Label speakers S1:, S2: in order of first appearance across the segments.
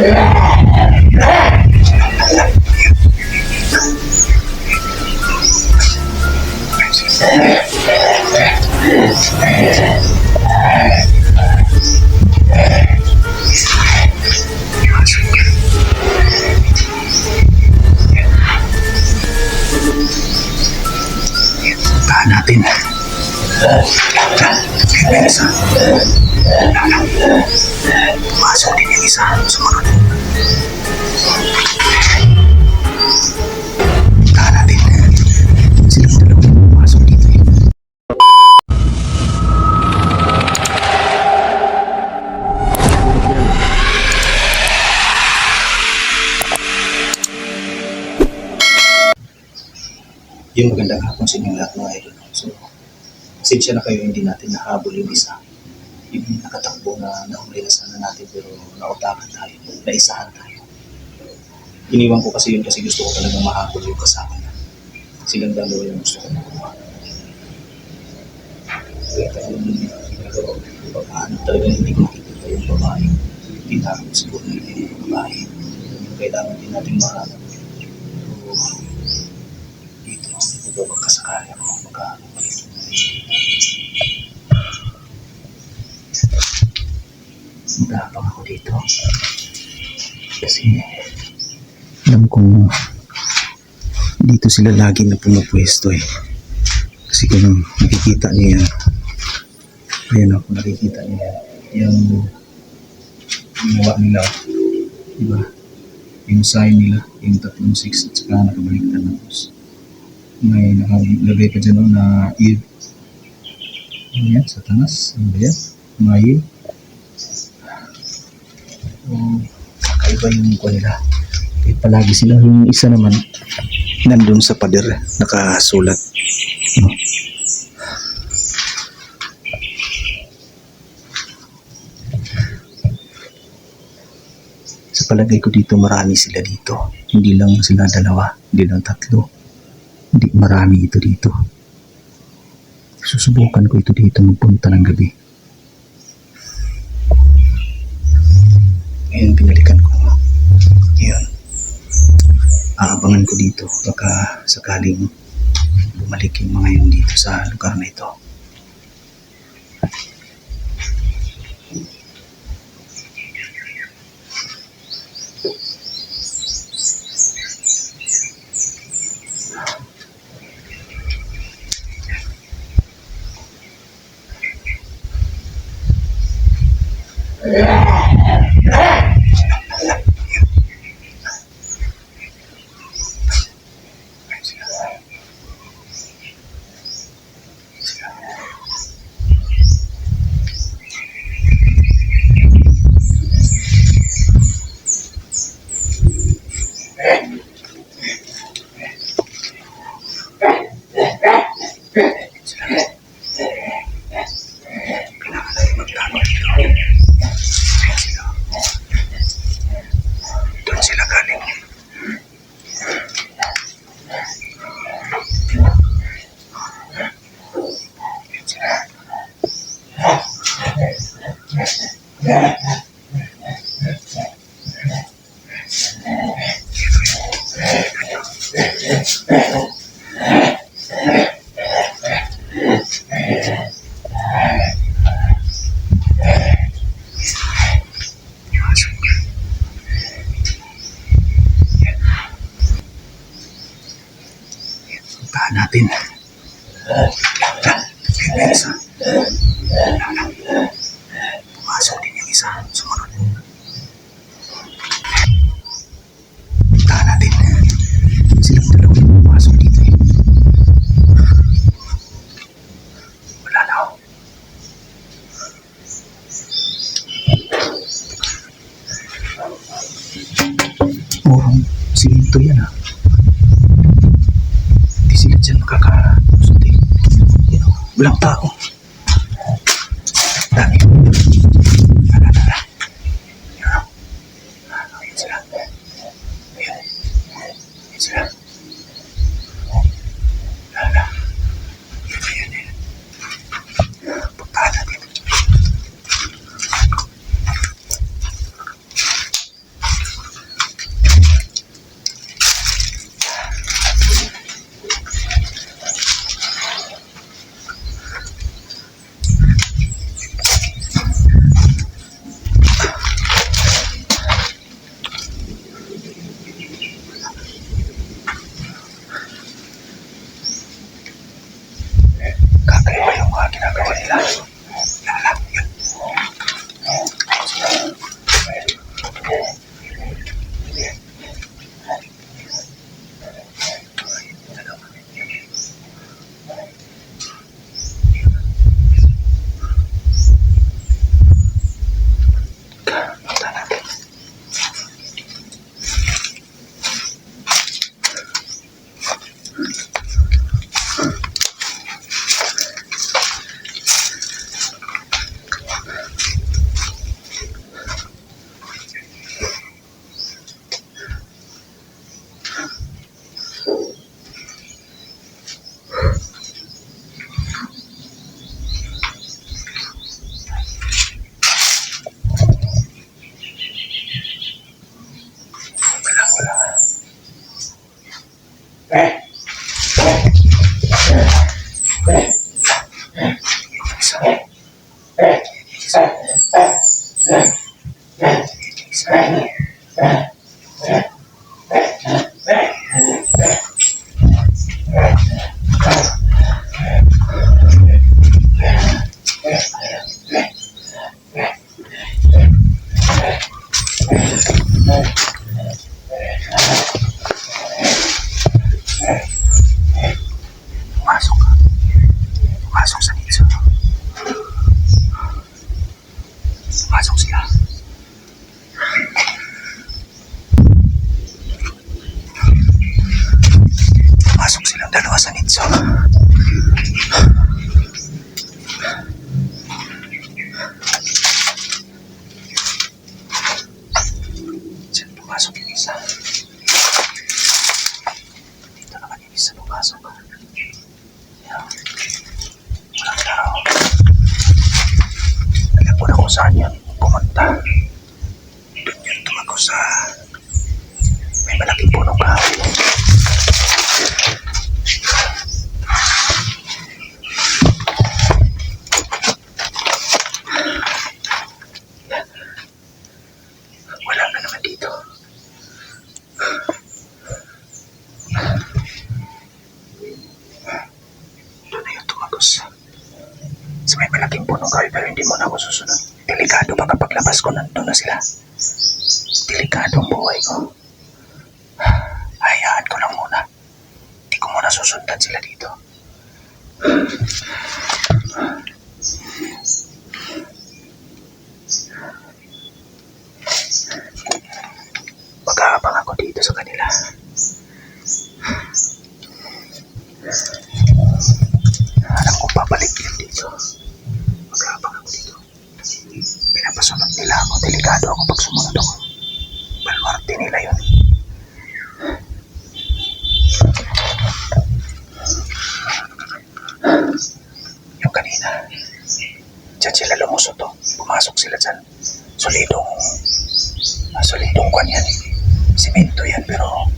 S1: Tahan natin. May isa. Pumasok din yung isa. Sumunod. Tahan natin. Silang dalawa yung pumasok dito eh. Yung magandang hapon sa inyong lahat mga idol. So, pasensya na kayo, hindi natin nahabol yung isa. Yung nakatakbo na nahuli na sana natin pero nautakan tayo, naisahan tayo. Iniwan ko kasi yun kasi gusto ko talagang mahabol yung kasama na. Silang dalawa yung gusto ko makuha. Kaya talagang ginagawa ko yung babae. Talagang hindi ko makikita yung babae. Kita ko siguro na yung babae. Kailangan din natin mahanap. So, magkasakali ako magkakabalik magkakapang ako dito kasi alam kong dito sila lagi na pumapwesto eh kasi kung nakikita niya ayan ako nakikita niya yung ginawa nila diba yung sign nila yung 3-6 at saka nakabaliktad na post may nakalagay pa dyan na Eve. Ano yan? Satanas? Ano ba yan? May kakaiba yung ko nila. Kahit palagi sila. Yung isa naman nandun sa pader nakasulat. No? Sa palagay ko dito marami sila dito. Hindi lang sila dalawa. Hindi lang tatlo. Hindi marami ito dito. Susubukan ko ito dito magpunta ng gabi. Ngayon binalikan ko. Ngayon. Aabangan ko dito. Baka sakaling bumalik yung mga yun dito sa lugar na ito. Doon sila galing. Puntahan natin. May isa. Pumasok din yung isa. Sumunod. Puntahan natin. Silang dalawa yung pumasok dito eh. Wala na ako. Murang siminto yan ah. Sila dyan makakasunti. Walang tao. Dami. Alala. Ayan sila. Ayan. Ayan sila. Alala. Ayan. Puntahan natin. Pumasok ka. Pumasok sa nicho. Pumasok sila. Pumasok silang dalawa sa nicho. Diyan pumasok yung isa. Dito naman yung isa pumasok. Yan. Walang tao. Alam ko na kung saan yan pumunta. Doon yan tumago sa may malaking punong kahoy. Wala na naman dito. Doon na yung tumagos. Sa may malaking punong kahoy pero hindi mo na ako susunod. Delikado baka paglabas ko nandun na sila. Delikado ang buhay ko. Hayaan ko lang muna. Hindi ko muna susundan sila dito. Mag-aabang ako dito sa kanila. Alam ko babalik yun dito. Mag-aabang ako dito. Pinapasunod nila ako. Delikado ako pag sumunod ako. Balwarte nila yun. Yung kanina, dyan sila lumusot to. Pumasok sila dyan. Solidong kwan yan. Simento yan pero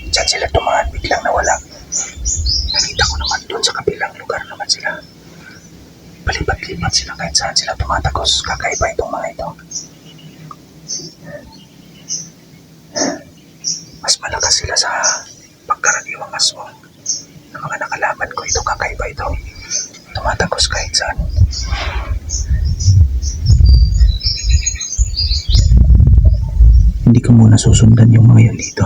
S1: dyan sila tumaan. Biglang nawala. Nakita ko naman doon sa kabilang lugar naman sila. Palipat-lipat sila kahit saan sila tumatagos. Kakaiba itong mga ito. Mas malakas sila sa pagkaraniwang aswang. Ng mga nakalaban ko ito, kakaiba ito. Tumatagos kahit saan. Hindi ko muna susundan yung mga yan dito.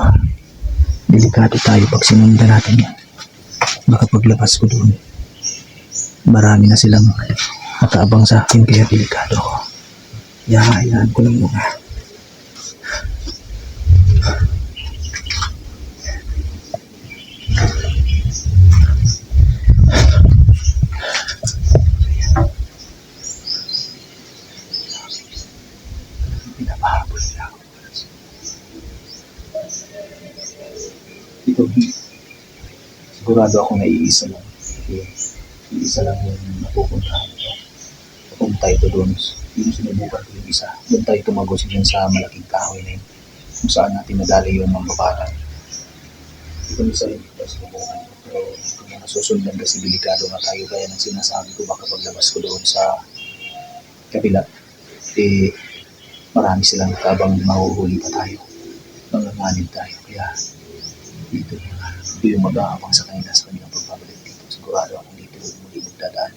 S1: Delikado tayo pag sinundan natin yan. Baka paglabas ko doon, marami na silang nakaabang sa akin kaya delikado ko. Hayaan ko lang muna. Pinapahabol nila ako. Ito, sigurado ako na iisa lang. Iisa lang yung napupuntahan ko. Papunta ito doon. Yung sinubukan ko yung isa. Doon tayo tumagos yun sa malaking kahoy na yun. Kung saan natin nadali yung mambabaran. Ito isa rin ito sinubukan ko. Pero kung nasusundan kasi delikado nga tayo. Kaya nang sinasabi ko baka paglabas ko doon sa kabila. Marami silang tabang mahuhuli pa tayo. Nanganganib tayo. Kaya dito yung mag-aabang sa kanila sa kanilang pagbabalik dito. Sigurado ako dito muli magdadaan.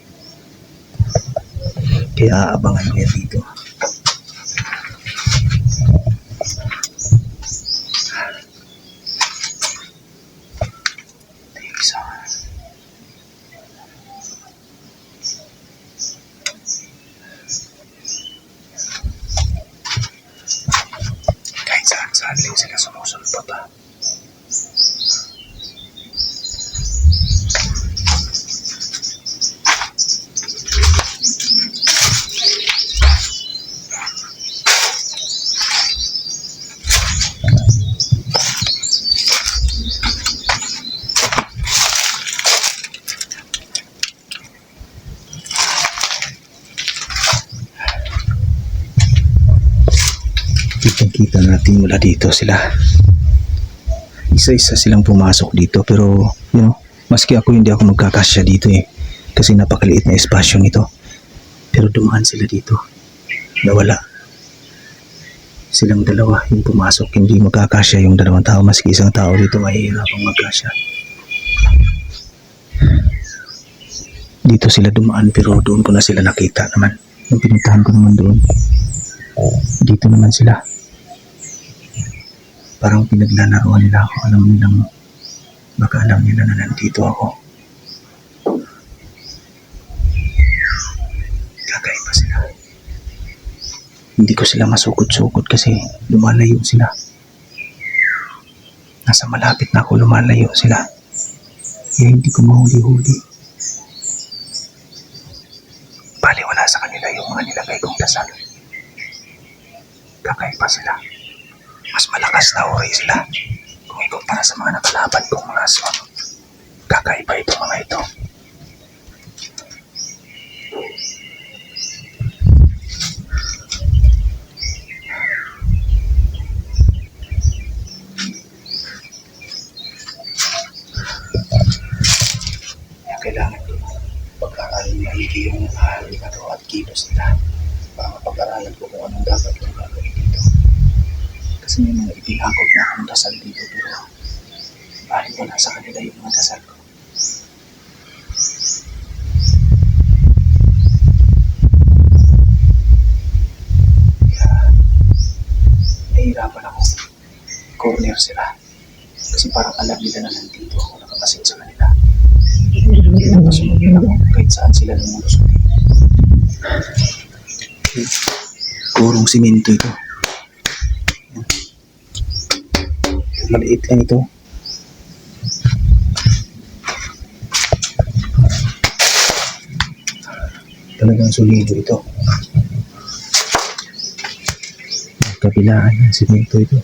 S1: Kaya aabangan ko yan dito. Isa. Kahit saan lang sila sumusulpot ha. Kitang-kita natin mula dito sila. Isa-isa silang pumasok dito pero maski ako hindi ako magkakasya dito kasi napakaliit na espasyo nito. Pero dumaan sila dito. Nawala. silang dalawa yung pumasok, hindi magkakasya yung dalawang tao. Maski isang tao dito mahihirapang magkasya. Dito sila dumaan pero doon ko na sila nakita naman. Yung pinuntahan ko naman doon. Dito naman sila. Parang pinaglalaroan nila ako. Baka alam nila na nandito ako. Kakaiba sila. Hindi ko sila masukot-sukot kasi lumalayo sila. Nasa malapit na ako, lumalayo sila. Kaya hindi ko mahuli-huli. Bali wala sa kanila yung mga nilagay kong dasal. Kakaiba sila. Mas malakas na uri sila kung ikumpara sa mga nakalaban kong mga aswang. Kakaiba ito mga ito. Kaya kailangan ko pag-aaralan maigi yung halimato at kilos nila para mapag-aralan ko kung anong dapat kong gagawin dito. Kasi may mga ipinakot na akong dasal dito pero bali wala sa kanila yung mga dasal ko. Kaya nahihirapan ako. Corner sila. Kasi parang alam nila na nandito ako nakapasin sa kanila. Napasunod nila ako kahit saan sila lumulusot. Kurong simento ito. Maliit lang ito. Talagang solido ito. Kabilaan ng simento ito.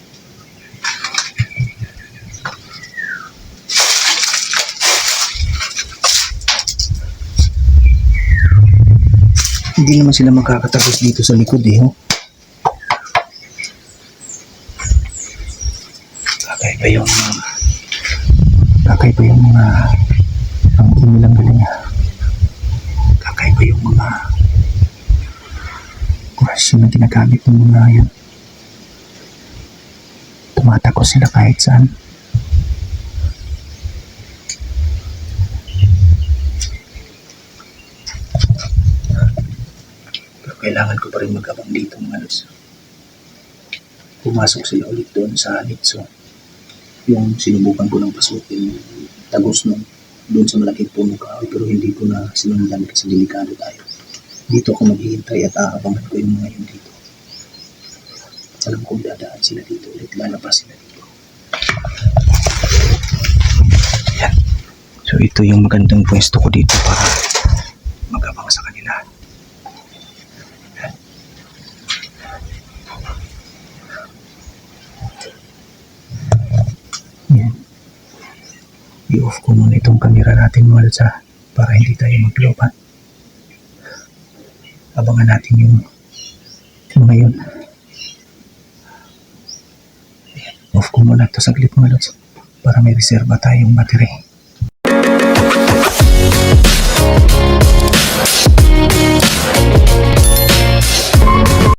S1: Hindi naman sila makakatapos dito sa likod eh. Oh. Kakaiba yung mga ang inilang galing. Kakaiba yung mga kurasyon na ginagamit ng mga yan. Tumatakos sila kahit saan. Pero kailangan ko pa rin mag-abang dito mga lods. Pumasok sila ulit doon sa Litso. Yung sinubukan ko ng pasukin, tagos nun, doon sa malaking puno kahoy, pero hindi ko na sinundan kasi delikado tayo. Dito ako maghihintay at aabangan ko yung mga yun dito. Alam kong dadaan sila dito ulit, lalabas sila dito. Yan. So ito yung magandang pwesto ko dito para mag-abang sa kanila. Yan. I-off ko muna itong camera natin mga lods para hindi tayo maglobat. Abangan natin yung mga yun. Off ko muna ito saglit mga lods para may reserva tayong battery.